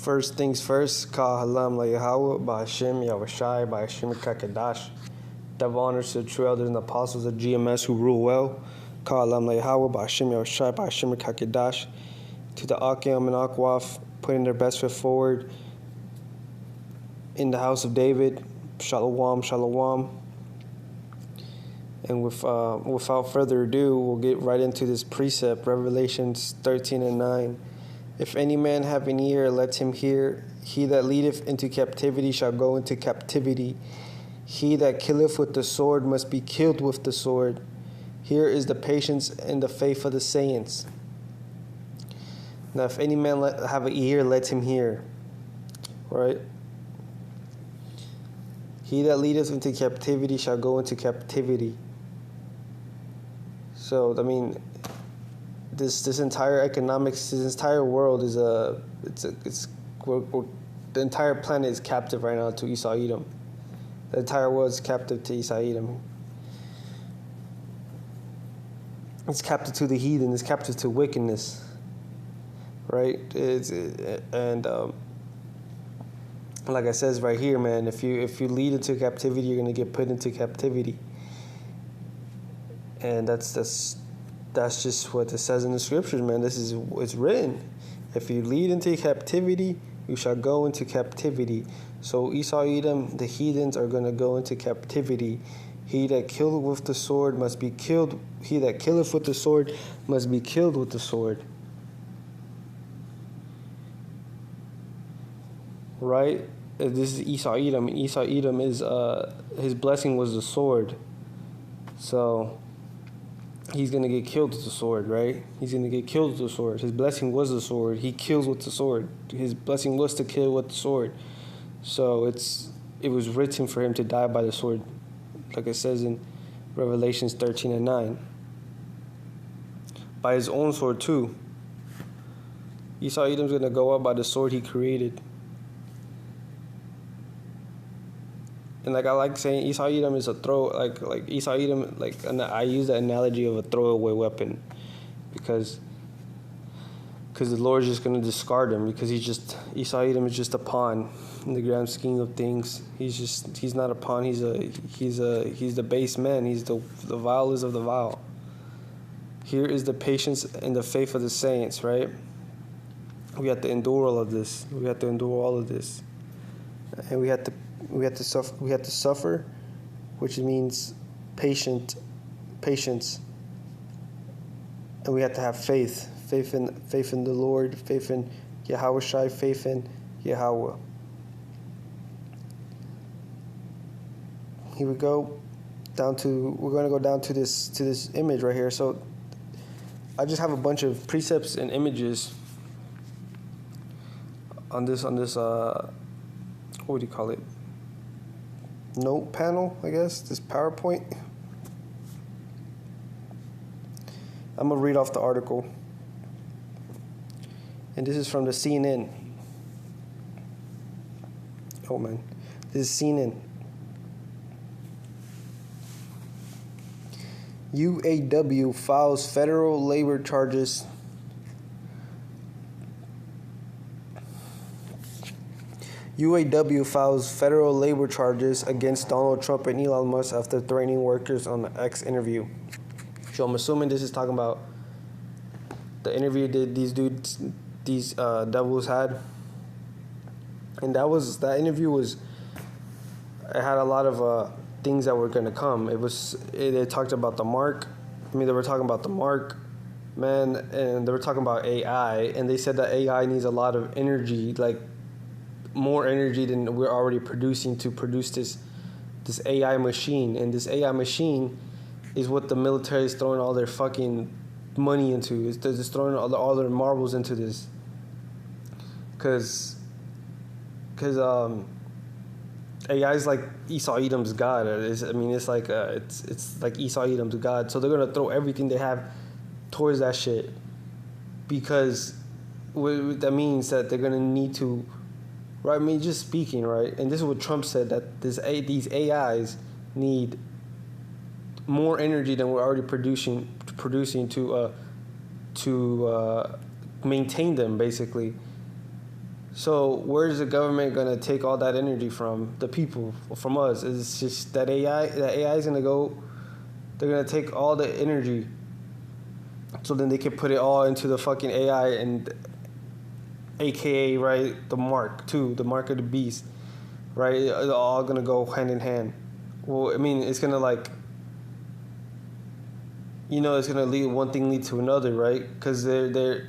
First things first, Ka Halam La Yahweh, Ba'Hashem Yahushai, Ba'Hashem Kakadash. Double honors to the true elders and apostles of GMS who rule well. Ka Halam La Yahweh, Ba'Hashem Yahushai, Ba'Hashem Kakadash. To the Akim and Akwaf, putting their best foot forward in the house of David. Shalom, shalom. And without further ado, we'll get right into this precept, Revelations 13:9. If any man have an ear, let him hear. He that leadeth into captivity shall go into captivity. He that killeth with the sword must be killed with the sword. Here is the patience and the faith of the saints. Now, if any man have an ear, let him hear. Right? He that leadeth into captivity shall go into captivity. So, I mean, this entire economics, this entire world is the entire planet is captive right now to Esau Edom. The entire world is captive to Esau Edom. It's captive to the heathen. It's captive to wickedness. Right? Like I says right here, man, if you lead into captivity, you're gonna get put into captivity. And that's just what it says in the scriptures, man. It's written. If you lead into captivity, you shall go into captivity. So Esau Edom, the heathens, are gonna go into captivity. He that killeth with the sword must be killed. He that killeth with the sword must be killed with the sword. Right? This is Esau Edom. And Esau Edom is his blessing was the sword. So he's going to get killed with the sword, right? He's going to get killed with the sword. His blessing was the sword. He kills with the sword. His blessing was to kill with the sword. So it was written for him to die by the sword, like it says in Revelations 13:9. By his own sword too. Esau Edom's going to go up by the sword he created. And like I like saying, Esau Edom is a like Esau Edom, I use the analogy of a throwaway weapon, because the Lord is just going to discard him, because Esau Edom is just a pawn in the grand scheme of things. He's not a pawn. He's the base man. He's the vilest of the vile. Here is the patience and the faith of the saints, right? We have to endure all of this. We have to endure all of this, and we have to suffer, which means patience, and we have to have faith in the Lord, faith in Yahushai, faith in Yahweh. Here we go we're going to go down to this image right here. So I just have a bunch of precepts and images on this what do you call it? Note panel, I guess, this PowerPoint. I'm going to read off the article. And this is from the CNN. Oh, man. This is CNN. UAW files federal labor charges. UAW files federal labor charges against Donald Trump and Elon Musk after threatening workers on the X interview. So I'm assuming this is talking about the interview that these devils had. And that interview it had a lot of things that were going to come. They talked about the mark. They were talking about the mark, man, and they were talking about AI, and they said that AI needs a lot of energy, like more energy than we're already producing to produce this AI machine. And this AI machine is what the military is throwing all their fucking money into. They're just throwing all their marbles into this. Cause AI is like Esau Edom's god. It's like Esau Edom's god. So they're gonna throw everything they have towards that shit, because what that means that they're gonna need to. Right, just speaking, right? And this is what Trump said, that these AIs need more energy than we're already producing to maintain them, basically. So where's the government gonna take all that energy from? The people, from us. It's just that AI. That AI is gonna go. They're gonna take all the energy, so then they can put it all into the fucking AI and, AKA, right, the Mark II, the Mark of the Beast, right? It's all gonna go hand in hand. Well, I mean, it's gonna like, it's gonna lead one thing lead to another, right? Because they're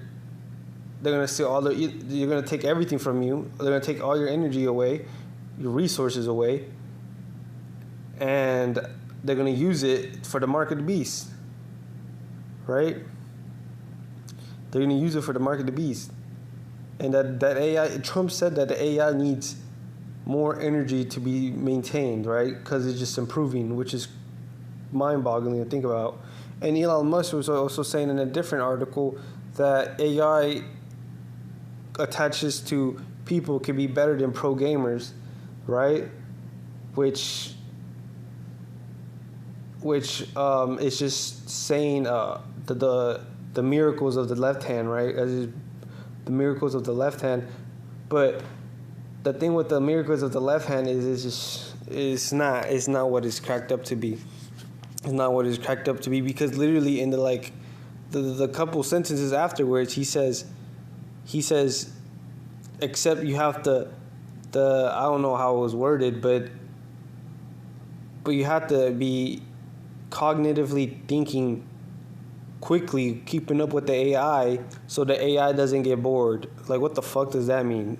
gonna steal all the. You're gonna take everything from you. They're gonna take all your energy away, your resources away, and they're gonna use it for the mark of the beast, right? They're gonna use it for the mark of the beast, and that AI. Trump said that the AI needs more energy to be maintained, right? Because it's just improving, which is mind-boggling to think about. And Elon Musk was also saying in a different article that AI attaches to people can be better than pro gamers, right? Which is just saying the miracles of the left hand, right? As the miracles of the left hand, but the thing with the miracles of the left hand it's not what it's cracked up to be. It's not what it's cracked up to be, because literally in the couple sentences afterwards he says except you have the I don't know how it was worded, but you have to be cognitively thinking quickly, keeping up with the AI, so the AI doesn't get bored. Like, what the fuck does that mean?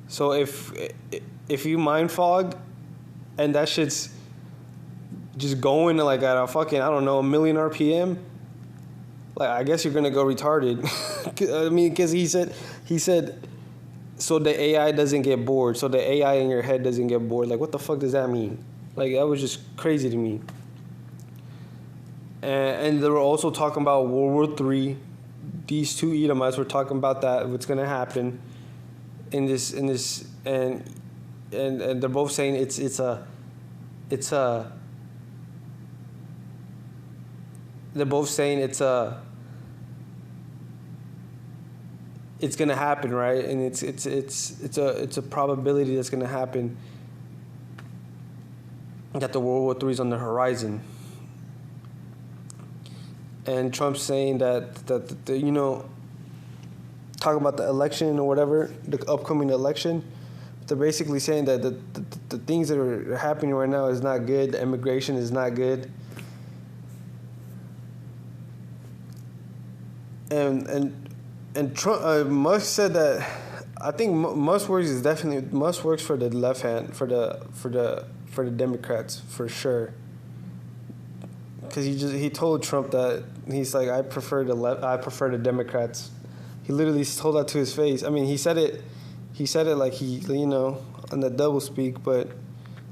So if you mind fog and that shit's just going like at a fucking, I don't know, 1 million RPM, like, I guess you're gonna go retarded. I mean, because he said so the AI doesn't get bored, so the AI in your head doesn't get bored. Like, what the fuck does that mean? Like, that was just crazy to me. And they were also talking about World War III. These two Edomites were talking about that, what's gonna happen in this, and they're both saying they're both saying it's gonna happen, right? And it's a probability that's gonna happen, that the World War III is on the horizon. And Trump's saying that talking about the election or whatever, the upcoming election, they're basically saying that the things that are happening right now is not good. The immigration is not good. And Trump, Musk said that, I think Musk works for the left hand, for the Democrats for sure. Because he told Trump that he's like, I prefer the Democrats. He literally told that to his face. I mean, he said it like he, on the double speak, but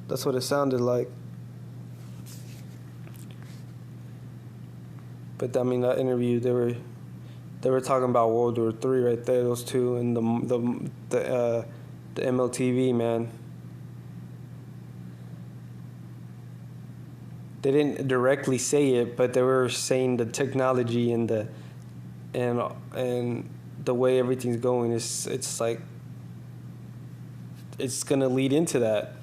that's what it sounded like. But I mean, that interview, they were talking about World War III right there, those two, and the MLTV, man. They didn't directly say it, but they were saying the technology and the way everything's going it's like it's gonna lead into that.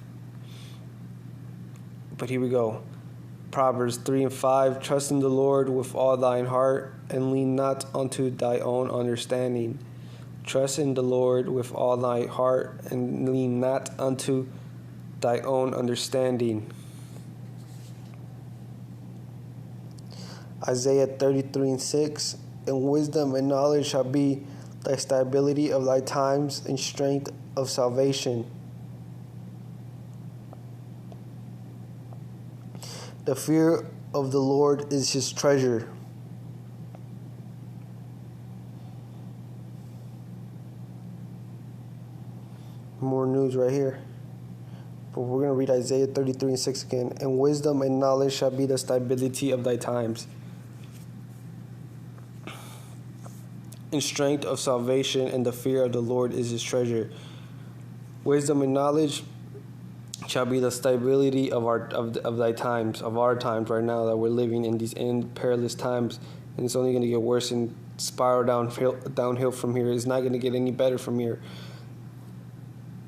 But here we go. Proverbs 3:5, trust in the Lord with all thine heart, and lean not unto thy own understanding. Trust in the Lord with all thy heart, and lean not unto thy own understanding. Isaiah 33:6, and wisdom and knowledge shall be thy stability of thy times, and strength of salvation. The fear of the Lord is his treasure. More news right here. But we're going to read Isaiah 33:6 again. And wisdom and knowledge shall be the stability of thy times, and strength of salvation, and the fear of the Lord is his treasure. Wisdom and knowledge shall be the stability of thy times, of our times right now that we're living in these perilous times, and it's only going to get worse and spiral downhill from here. It's not going to get any better from here.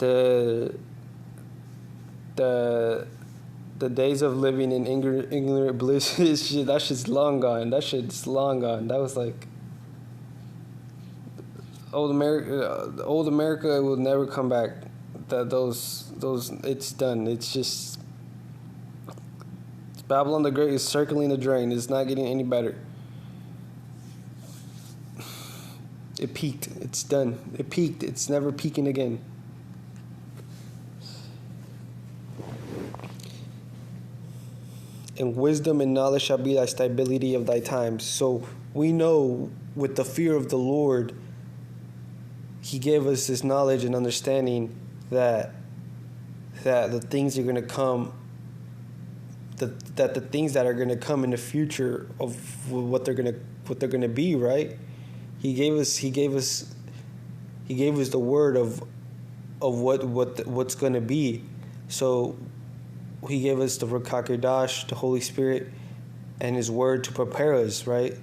the the the days of living in ignorant bliss, that shit's long gone. That shit's long gone. That was like old America. Old America will never come back. Those it's done. It's just Babylon the Great is circling the drain. It's not getting any better. It peaked. It's done. It peaked. It's never peaking again. And wisdom and knowledge shall be thy stability of thy times. So we know with the fear of the Lord, He gave us this knowledge and understanding that the things are going to come, that the things that are going to come in the future of what they're going to be, right? He gave us the word of what's going to be. So He gave us the Ruach HaKodesh, the Holy Spirit, and His word to prepare us, right,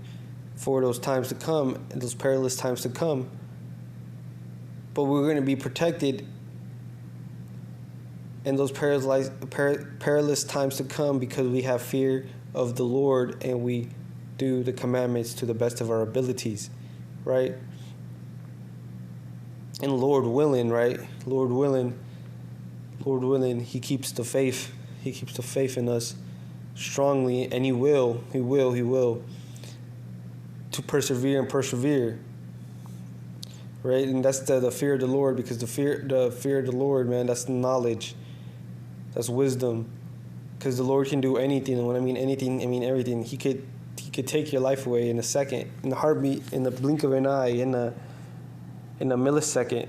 for those times to come, and those perilous times to come. But we're going to be protected in those perilous times to come because we have fear of the Lord and we do the commandments to the best of our abilities, right? And Lord willing, right? Lord willing, He keeps the faith. He keeps the faith in us strongly, and He will to persevere. Right? And that's the fear of the Lord, because the fear of the Lord, man, that's knowledge. That's wisdom. Because the Lord can do anything, and when I mean anything, I mean everything. He could take your life away in a second, in the heartbeat, in the blink of an eye, in a millisecond,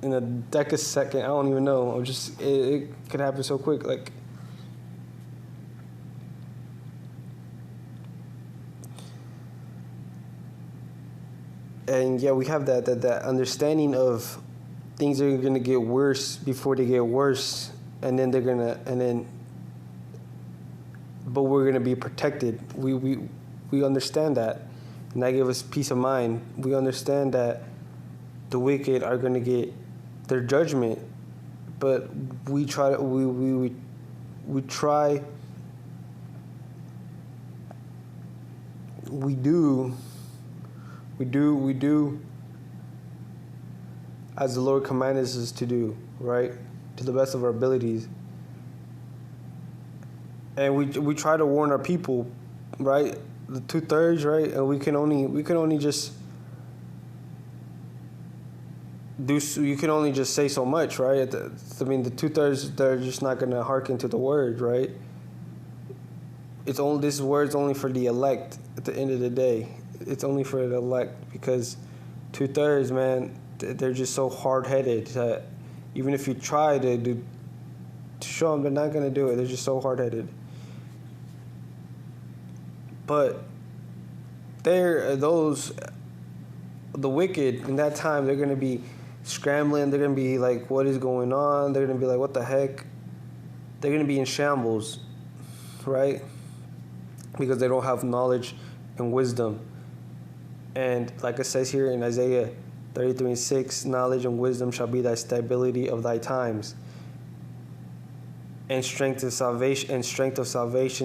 in a decasecond. I don't even know. It could happen so quick. Like, and yeah, we have that understanding of things are gonna get worse before they get worse, but we're gonna be protected. We understand that, and that gives us peace of mind. We understand that the wicked are gonna get their judgment, but we do as the Lord commanded us to do, right? To the best of our abilities. And we try to warn our people, right? The 2/3, right? And we can only just you can only just say so much, right? The 2/3, they're just not gonna hearken to the word, right? This word's only for the elect at the end of the day. It's only for the elect, because 2/3, man, they're just so hard-headed that even if you try to show them, they're not going to do it. They're just so hard-headed. But the wicked in that time, they're going to be scrambling. They're going to be like, what is going on? They're going to be like, what the heck? They're going to be in shambles, right? Because they don't have knowledge and wisdom. And like it says here in Isaiah 33:6, knowledge and wisdom shall be thy stability of thy times. And strength of salvation,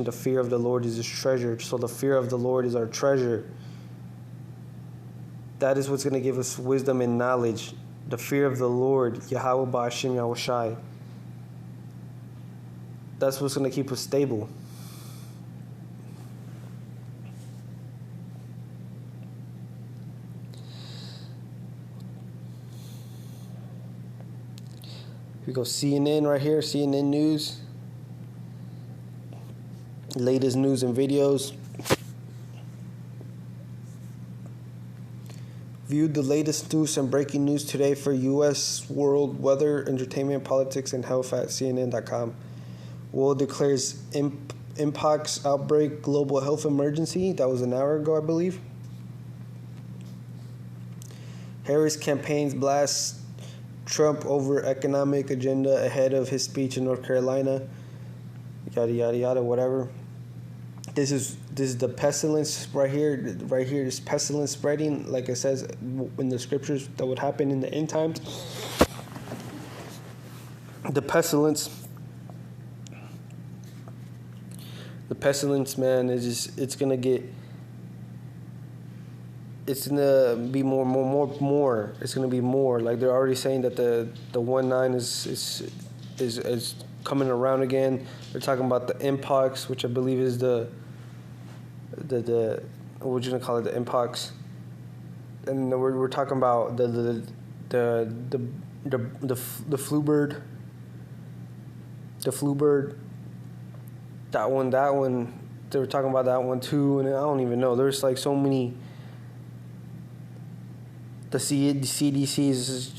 the fear of the Lord is his treasure. So the fear of the Lord is our treasure. That is what's going to give us wisdom and knowledge. The fear of the Lord, Yahweh Ba'ashim Yahushai. That's what's going to keep us stable. We go CNN right here, CNN News. Latest news and videos. Viewed the latest news and breaking news today for U.S., world, weather, entertainment, politics, and health at CNN.com. World declares Mpox outbreak global health emergency. That was an hour ago, I believe. Harris campaigns blast Trump over economic agenda ahead of his speech in North Carolina. Yada yada yada, whatever. This is the pestilence right here. This pestilence spreading, like it says in the scriptures, that would happen in the end times. the pestilence. The pestilence, man, is just, it's gonna get. It's gonna be more. It's gonna be more. Like they're already saying that the 1.9 is coming around again. They're talking about the mpox, which I believe is the what you gonna call it, the mpox, and we're talking about the flu bird, that one they were talking about that one too, and I don't even know. There's like so many. The CDC is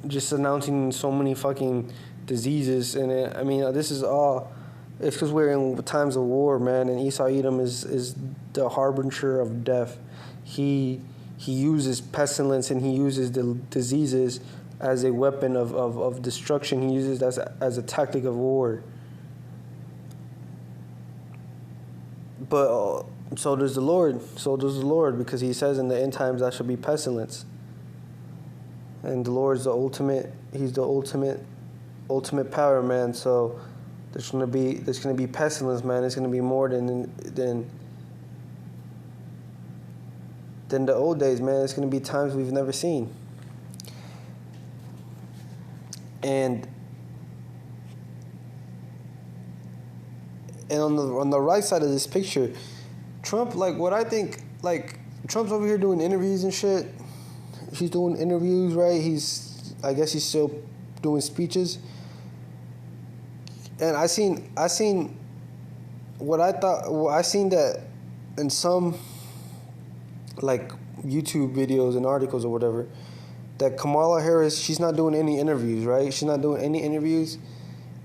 just announcing so many fucking diseases, and I mean this is all. It's because we're in times of war, man, and Esau Edom is the harbinger of death. He uses pestilence and he uses the diseases as a weapon of destruction. He uses that as a tactic of war. But so does the Lord. So does the Lord, because he says in the end times that shall be pestilence. And the Lord's the ultimate. He's the ultimate power, man. So there's gonna be pestilence, man. It's gonna be more than the old days, man. It's gonna be times we've never seen. And on the right side of this picture, Trump, like what I think, like Trump's over here doing interviews and shit. He's doing interviews, right? I guess he's still doing speeches. And I seen what I thought. Well, I seen that in some like YouTube videos and articles or whatever, that Kamala Harris, she's not doing any interviews, right? She's not doing any interviews.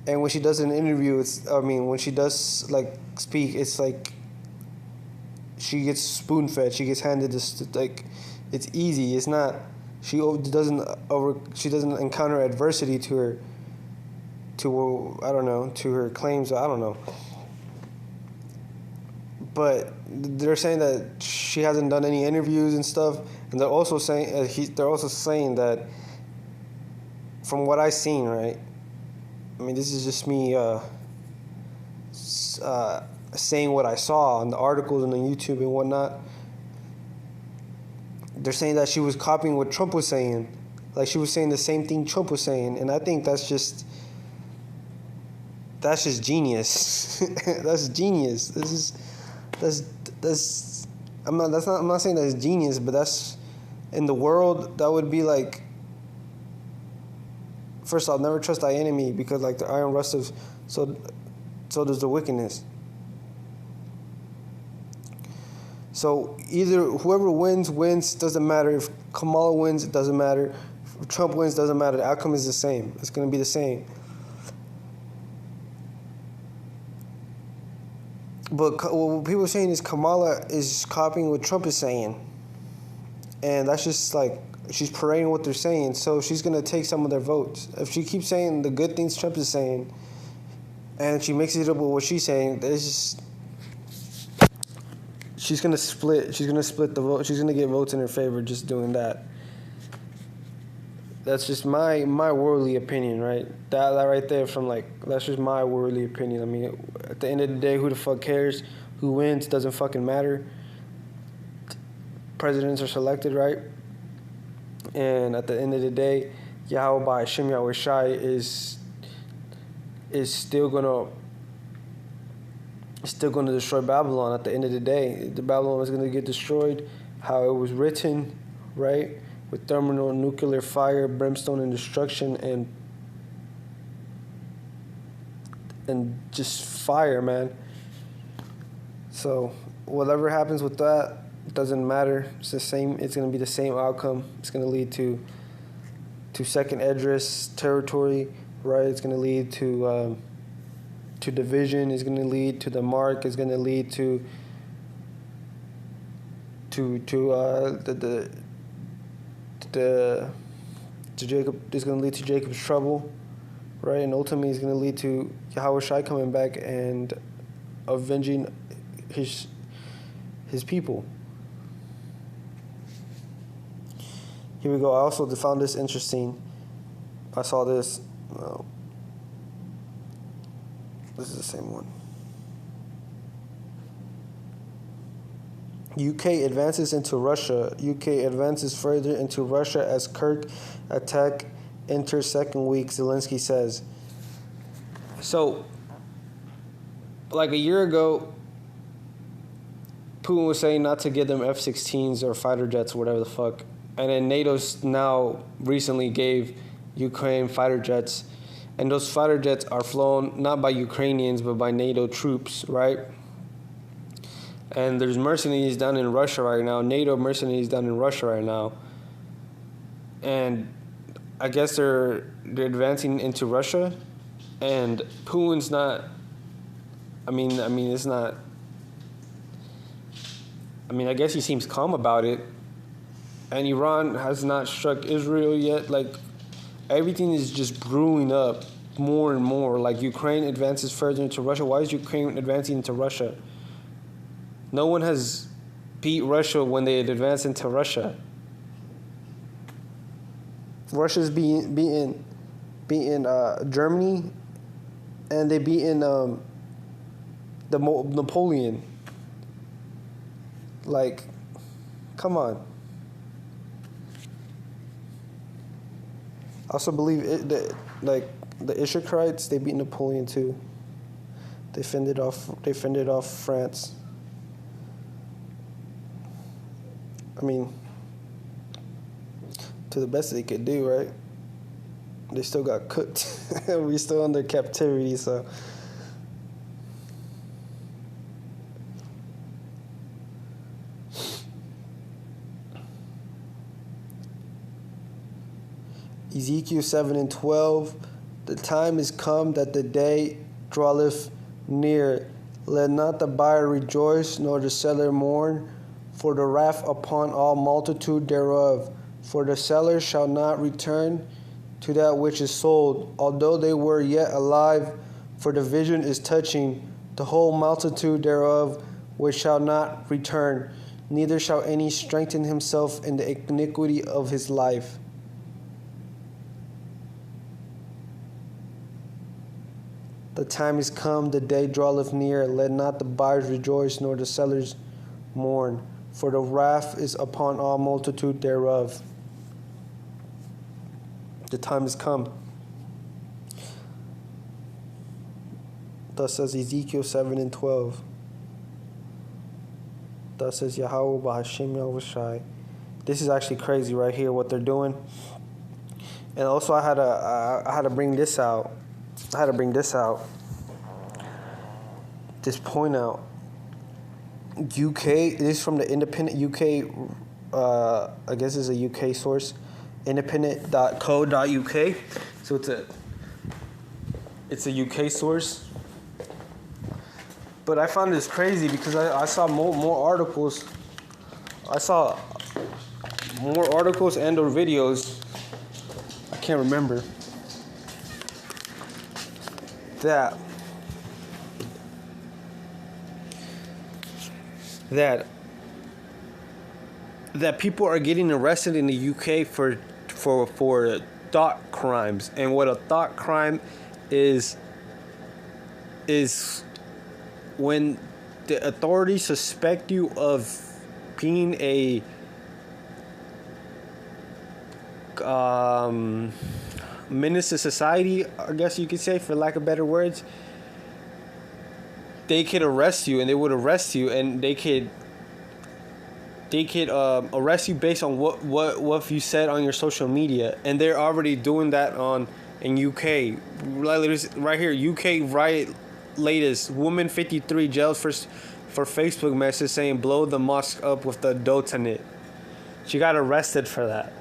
And when she does an interview, when she does like speak, it's like she gets spoon fed. She gets handed this, like, it's easy. It's not. She doesn't encounter adversity to her. To her claims. I don't know. But they're saying that she hasn't done any interviews and stuff, and they're also saying that from what I've seen, right? I mean, this is just me saying what I saw in the articles and on YouTube and whatnot. They're saying that she was copying what Trump was saying. Like, she was saying the same thing Trump was saying. And I think that's just genius. That's genius. I'm not saying that's genius, but that's, in the world, that would be like, first off, never trust thy enemy, because like the iron rusteth, so does the wickedness. So either whoever wins, doesn't matter. If Kamala wins, it doesn't matter. If Trump wins, doesn't matter. The outcome is the same. It's going to be the same. But what people are saying is Kamala is copying what Trump is saying. And that's just like, she's parading what they're saying. So she's going to take some of their votes. If she keeps saying the good things Trump is saying, and she mixes it up with what she's saying, it's just, she's going to split the vote. She's going to get votes in her favor just doing that. That's just my worldly opinion, right? That right there that's just my worldly opinion. I mean, at the end of the day, who the fuck cares? Who wins doesn't fucking matter. Presidents are selected, right? And at the end of the day, Yahweh by Hashem Yahweh Shai is still gonna destroy Babylon. At the end of the day, the Babylon is gonna get destroyed how it was written, right? With thermonuclear fire, brimstone, and destruction, and just fire, man. So whatever happens with that, it doesn't matter. It's the same. It's gonna be the same outcome. It's gonna lead to second Edris territory, right? It's gonna lead to division. It's gonna lead to the mark. It's gonna lead to Jacob. It's gonna lead to Jacob's trouble, right? And ultimately, it's gonna lead to Yahweh Shai coming back and avenging his people. Here we go. I also found this interesting. I saw this. No, this is the same one. UK advances into Russia. UK advances further into Russia as Kirk attack enters second week, Zelensky says. So, like a year ago, Putin was saying not to give them F-16s or fighter jets or whatever the fuck. And then NATO's now recently gave Ukraine fighter jets. And those fighter jets are flown not by Ukrainians but by NATO troops, right? And there's mercenaries down in Russia right now, NATO mercenaries down in Russia right now. And I guess they're advancing into Russia. And Putin's not, it's not, I guess he seems calm about it. And Iran has not struck Israel yet. Like, everything is just brewing up more and more. Like, Ukraine advances further into Russia. Why is Ukraine advancing into Russia? No one has beat Russia when they had advanced into Russia. Russia's beaten Germany, and they beaten Napoleon. Like, come on. I also believe the Ishikarites, they beat Napoleon too. They fended off France. To the best they could do, right? They still got cooked. We're still under captivity, so. Ezekiel 7:12, the time is come that the day draweth near. Let not the buyer rejoice, nor the seller mourn, for the wrath upon all multitude thereof. For the seller shall not return to that which is sold, although they were yet alive, for the vision is touching the whole multitude thereof, which shall not return, neither shall any strengthen himself in the iniquity of his life. The time is come, the day draweth near. Let not the buyers rejoice, nor the sellers mourn, for the wrath is upon all multitude thereof. The time is come. Thus says Ezekiel 7:12. Thus says Yahweh B'Hashem Yahushai. This is actually crazy right here, what they're doing. And also I had to bring this out. This point out. UK, this is from the Independent UK, I guess it's a UK source, independent.co.uk. So it's a UK source. But I found this crazy because I saw more articles. I saw more articles and or videos. I can't remember. That people are getting arrested in the UK for thought crimes. And what a thought crime is when the authorities suspect you of being a menace to society, I guess you could say, for lack of better words. They could arrest you, and they would arrest you, and they could arrest you based on what you said on your social media, and they're already doing that in UK. Right here, UK riot latest: woman 53 jailed for Facebook message saying blow the mosque up with the dots in it. She got arrested for that.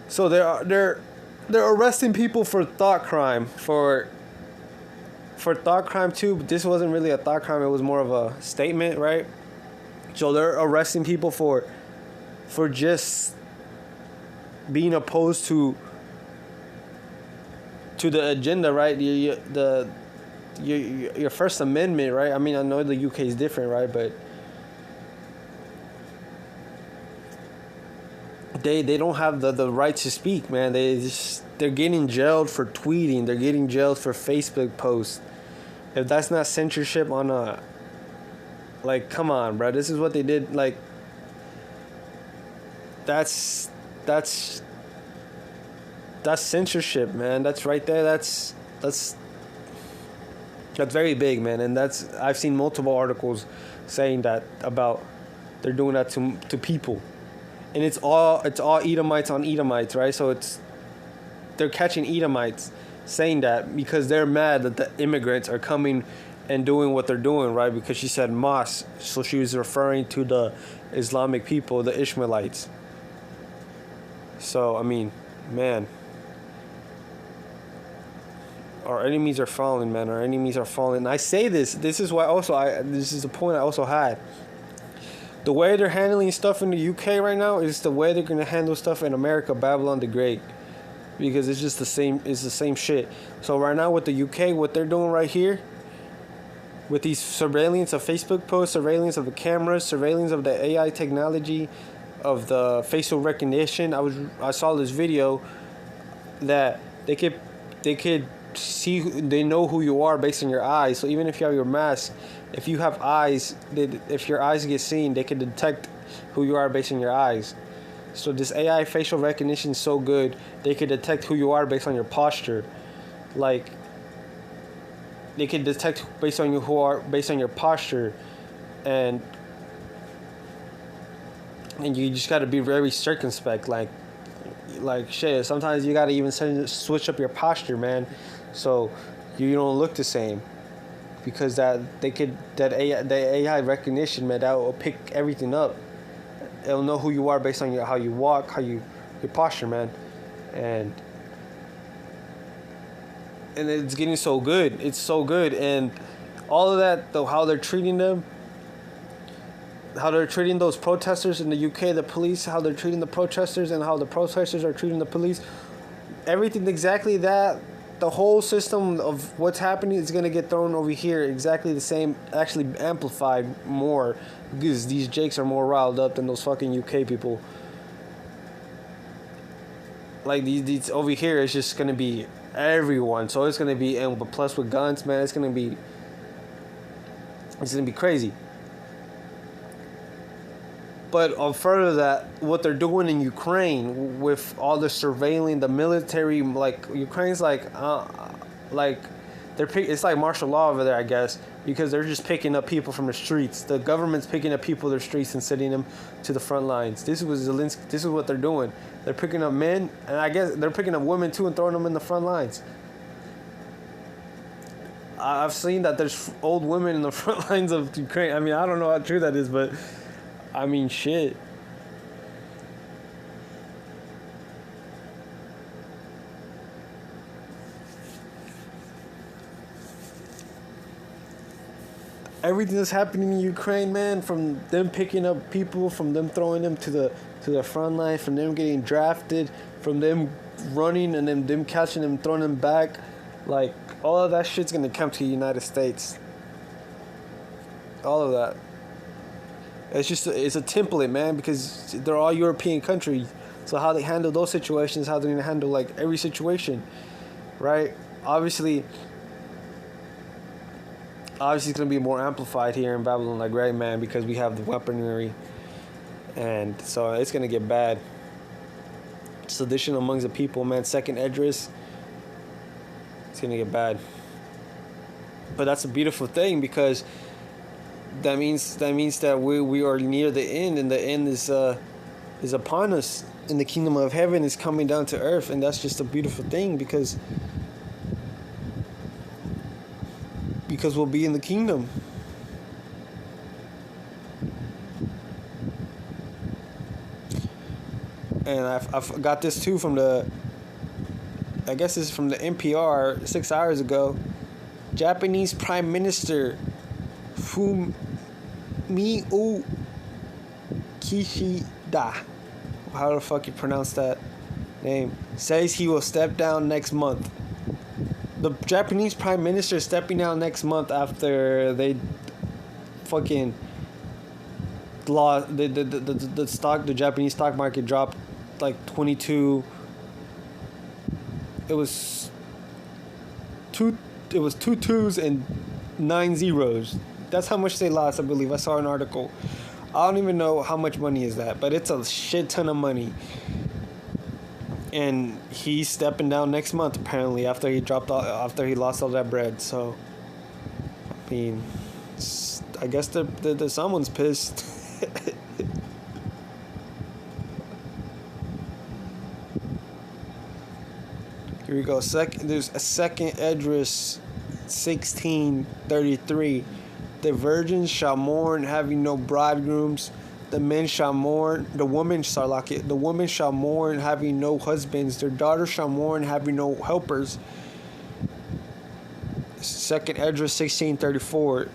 So they're arresting people for thought crime for thought crime too, but this wasn't really a thought crime, it was more of a statement, right? So they're arresting people for just being opposed to the agenda, right? Your First Amendment, right? I mean, I know the UK is different, right? But they don't have the right to speak, man. They're getting jailed for tweeting. They're getting jailed for Facebook posts. If that's not censorship on a, like, come on, bro. This is what they did. Like, that's censorship, man. That's right there. That's very big, man. And I've seen multiple articles saying that about they're doing that to people, and it's all Edomites on Edomites, right? So they're catching Edomites saying that because they're mad that the immigrants are coming and doing what they're doing, right? Because she said Mas, so she was referring to the Islamic people, the Ishmaelites. So I mean, man, our enemies are falling, man. Our enemies are falling. And I say this. This is why also this is the point I also had. The way they're handling stuff in the UK right now is the way they're gonna handle stuff in America, Babylon the Great, because it's just the same. It's the same shit. So right now with the UK, what they're doing right here, with these surveillance of Facebook posts, surveillance of the cameras, surveillance of the AI technology, of the facial recognition. I saw this video that they could see, they know who you are based on your eyes. So even if you have your mask, if you have eyes, if your eyes get seen, they can detect who you are based on your eyes. So this AI facial recognition is so good, they can detect who you are based on your posture. Like, they can detect based on your posture, and you just got to be very circumspect. Like shit. Sometimes you got to even switch up your posture, man, so you don't look the same. Because the AI recognition, man, that will pick everything up. It'll know who you are based on how you walk, your posture, man, and it's getting so good. It's so good, and all of that, though, how they're treating them. How they're treating those protesters in the UK, the police, how they're treating the protesters, and how the protesters are treating the police. Everything exactly that. The whole system of what's happening is going to get thrown over here exactly the same, actually amplified more, because these jakes are more riled up than those fucking UK people. Like, these over here, it's just going to be everyone. So it's going to be, and plus with guns, man, it's going to be crazy. But further that, what they're doing in Ukraine with all the surveilling, the military, like Ukraine's it's like martial law over there, I guess, because they're just picking up people from the streets. The government's picking up people from the streets and sending them to the front lines. This is what they're doing. They're picking up men, and I guess they're picking up women too and throwing them in the front lines. I've seen that there's old women in the front lines of Ukraine. I mean, I don't know how true that is, but I mean, shit. Everything that's happening in Ukraine, man, from them picking up people, from them throwing them to the front line, from them getting drafted, from them running and then them catching them, throwing them back, like, all of that shit's gonna come to the United States. All of that. It's a template, man, because they're all European countries. So how they handle those situations, how they're going to handle, like, every situation, right? Obviously it's going to be more amplified here in Babylon, like, right, man, because we have the weaponry. And so it's going to get bad. Sedition amongst the people, man. Second Esdras. It's going to get bad. But that's a beautiful thing, because that means that we are near the end, and the end is upon us, and the kingdom of heaven is coming down to earth, and that's just a beautiful thing, because we'll be in the kingdom. And I've got this too from I guess it's from the NPR 6 hours ago. Japanese Prime Minister Fumio Kishida, how the fuck you pronounce that name, says he will step down next month. The Japanese Prime Minister is stepping down next month after they fucking the Japanese stock market dropped like 22. It was two. It was 2 2s and 9 zeros. That's how much they lost, I believe. I saw an article. I don't even know how much money is that, but it's a shit ton of money. And he's stepping down next month apparently after he lost all that bread. So, I mean, I guess the someone's pissed. Here we go. There's a second Esdras 16:33. The virgins shall mourn, having no bridegrooms. The men shall mourn. The women shall mourn, having no husbands. Their daughters shall mourn, having no helpers. Second Esdras 16:34.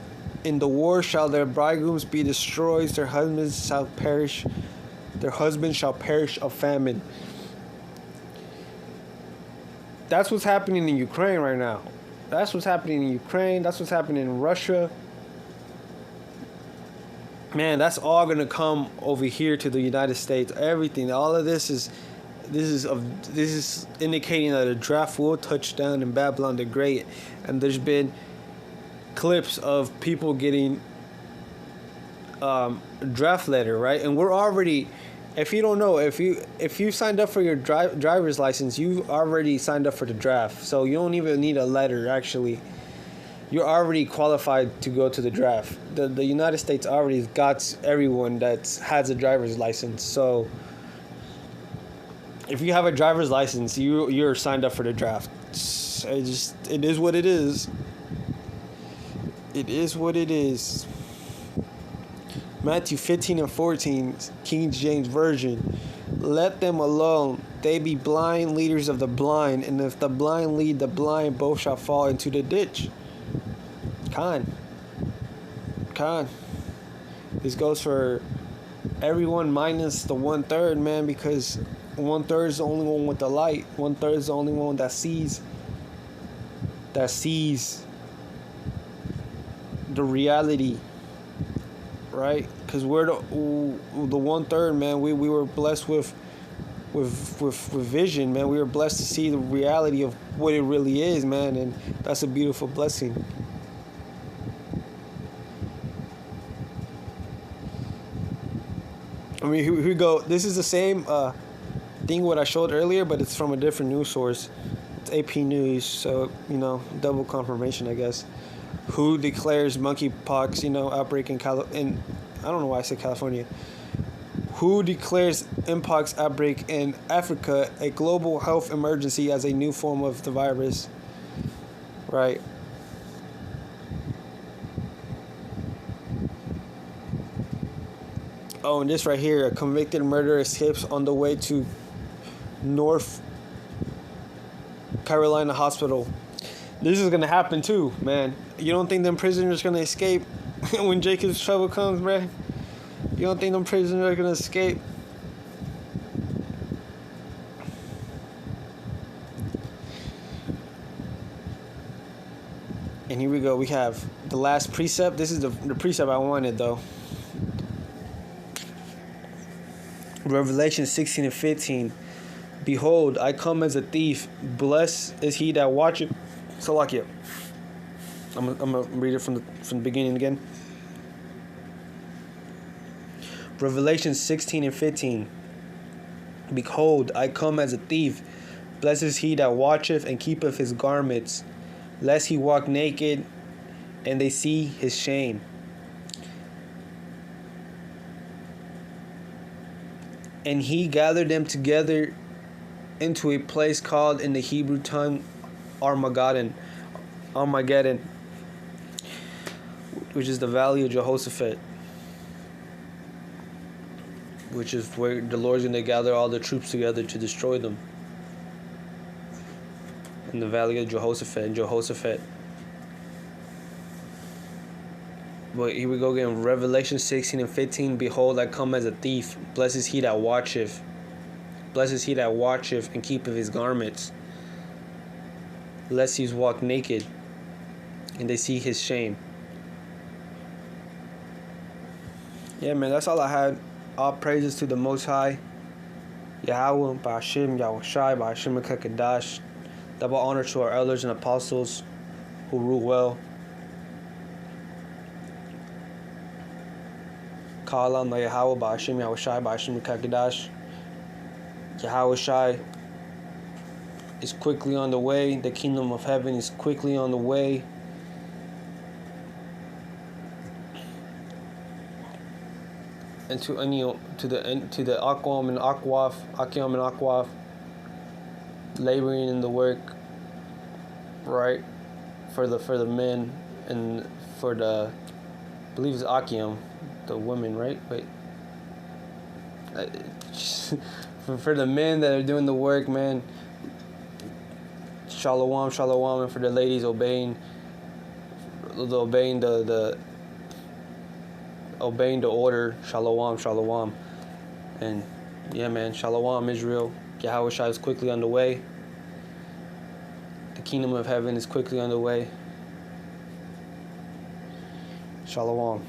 In the war shall their bridegrooms be destroyed. Their husbands shall perish. Their husbands shall perish of famine. That's what's happening in Ukraine right now. That's what's happening in Ukraine. That's what's happening in Russia. Man, that's all gonna come over here to the United States. Everything, all of this is indicating that a draft will touch down in Babylon the Great. And there's been clips of people getting draft letter, right? And we're already. If you don't know, if you signed up for your driver's license, you already signed up for the draft. So you don't even need a letter, actually. You're already qualified to go to the draft. The United States already got everyone that has a driver's license. So if you have a driver's license, you're signed up for the draft. It is what it is. It is what it is. Matthew 15:14, King James Version. Let them alone. They be blind leaders of the blind, and if the blind lead the blind, both shall fall into the ditch. Khan. This goes for everyone minus the 1/3, man, because 1/3 is the only one with the light. 1/3 is the only one that sees the reality. Right, because we're the 1/3, man. We were blessed with vision, man. We were blessed to see the reality of what it really is, man, and that's a beautiful blessing. I mean, here we go. This is the same thing what I showed earlier, but it's from a different news source. It's AP News, so double confirmation, I guess. Who declares monkeypox, outbreak in I don't know why I said California. Who declares mpox outbreak in Africa a global health emergency as a new form of the virus? Right. Oh, and this right here, a convicted murderer escapes on the way to North Carolina hospital. This is gonna happen too, man. You don't think them prisoners gonna escape when Jacob's trouble comes, bruh? You don't think them prisoners are gonna escape? And here we go. We have the last precept. This is the precept I wanted, though. Revelation 16:15. Behold, I come as a thief. Blessed is he that watcheth. Salakia. I'm gonna read it from the beginning again. Revelation 16:15. Behold, I come as a thief. Blessed is he that watcheth and keepeth his garments, lest he walk naked, and they see his shame. And he gathered them together into a place called in the Hebrew tongue Armageddon, which is the valley of Jehoshaphat, which is where the Lord's going to gather all the troops together to destroy them. In the valley of Jehoshaphat. But here we go again. Revelation 16:15. Behold, I come as a thief. Blessed is he that watcheth. Blessed is he that watcheth and keepeth his garments, lest he walk naked, and they see his shame. Yeah, man, that's all I had. All praises to the Most High. Yahweh, Ba'ashim, Yahushai, Ba'ashim Kekadash. Double honor to our elders and apostles who rule well. Ka'alam La Yahweh, Ba'ashim, Yahushai, Ba'ashim Kekadash. Yahushai is quickly on the way. The kingdom of heaven is quickly on the way. And to the Akwam and Akwaf, laboring in the work, right, for the men, and for the, I believe it's Akim, the women, right? Wait, for the men that are doing the work, man. Shalom, shalom, and for the ladies obeying the order. Shalom, shalom. And yeah, man, shalom, Israel. Yahushua is quickly on the way. The kingdom of heaven is quickly on the way. Shalom.